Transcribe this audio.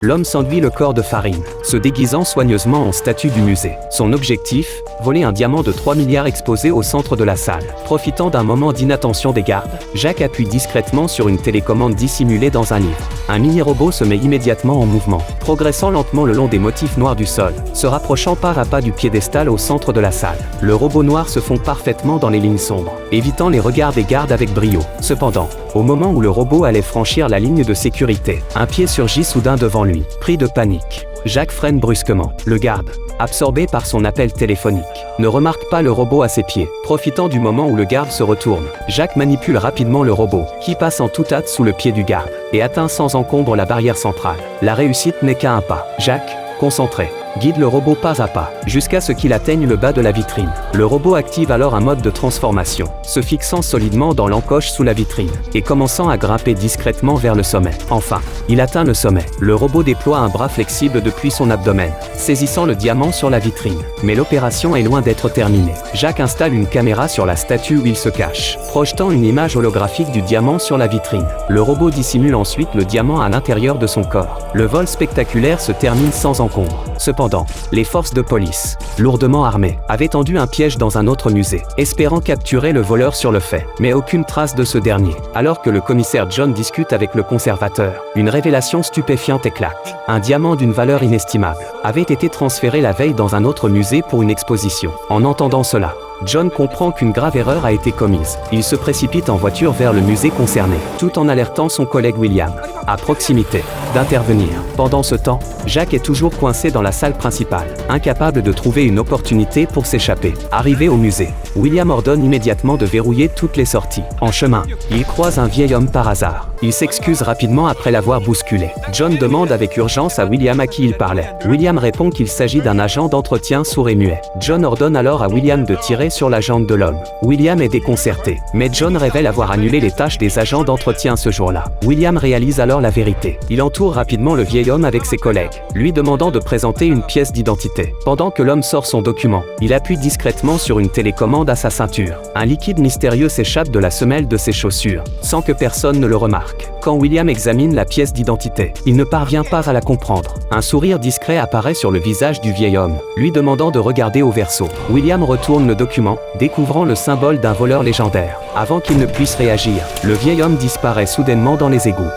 L'homme s'enduit le corps de farine, se déguisant soigneusement en statue du musée. Son objectif, voler un diamant de 3 milliards exposé au centre de la salle. Profitant d'un moment d'inattention des gardes, Jack appuie discrètement sur une télécommande dissimulée dans un livre. Un mini-robot se met immédiatement en mouvement, progressant lentement le long des motifs noirs du sol, se rapprochant pas à pas du piédestal au centre de la salle. Le robot noir se fond parfaitement dans les lignes sombres, évitant les regards des gardes avec brio. Cependant, au moment où le robot allait franchir la ligne de sécurité, un pied surgit soudain devant lui. Pris de panique, Jack freine brusquement. Le garde, absorbé par son appel téléphonique, ne remarque pas le robot à ses pieds. Profitant du moment où le garde se retourne, Jack manipule rapidement le robot, qui passe en toute hâte sous le pied du garde, et atteint sans encombre la barrière centrale. La réussite n'est qu'à un pas. Jack, concentré, guide le robot pas à pas, jusqu'à ce qu'il atteigne le bas de la vitrine. Le robot active alors un mode de transformation, se fixant solidement dans l'encoche sous la vitrine, et commençant à grimper discrètement vers le sommet. Enfin, il atteint le sommet. Le robot déploie un bras flexible depuis son abdomen, saisissant le diamant sur la vitrine. Mais l'opération est loin d'être terminée. Jack installe une caméra sur la statue où il se cache, projetant une image holographique du diamant sur la vitrine. Le robot dissimule ensuite le diamant à l'intérieur de son corps. Le vol spectaculaire se termine sans encombre. Cependant, les forces de police, lourdement armées, avaient tendu un piège dans un autre musée, espérant capturer le voleur sur le fait. Mais aucune trace de ce dernier. Alors que le commissaire John discute avec le conservateur, une révélation stupéfiante éclate. Un diamant d'une valeur inestimable avait été transféré la veille dans un autre musée pour une exposition. En entendant cela, John comprend qu'une grave erreur a été commise. Il se précipite en voiture vers le musée concerné, tout en alertant son collègue William, à proximité, d'intervenir. Pendant ce temps, Jack est toujours coincé dans la salle principale, incapable de trouver une opportunité pour s'échapper. Arrivé au musée, William ordonne immédiatement de verrouiller toutes les sorties. En chemin, il croise un vieil homme par hasard. Il s'excuse rapidement après l'avoir bousculé. John demande avec urgence à William à qui il parlait. William répond qu'il s'agit d'un agent d'entretien sourd et muet. John ordonne alors à William de tirer sur la jambe de l'homme. William est déconcerté, mais John révèle avoir annulé les tâches des agents d'entretien ce jour-là. William réalise alors la vérité. Il entoure rapidement le vieil homme avec ses collègues, lui demandant de présenter une pièce d'identité. Pendant que l'homme sort son document, il appuie discrètement sur une télécommande à sa ceinture. Un liquide mystérieux s'échappe de la semelle de ses chaussures, sans que personne ne le remarque. Quand William examine la pièce d'identité, il ne parvient pas à la comprendre. Un sourire discret apparaît sur le visage du vieil homme, lui demandant de regarder au verso. William retourne le document, découvrant le symbole d'un voleur légendaire. Avant qu'il ne puisse réagir, le vieil homme disparaît soudainement dans les égouts.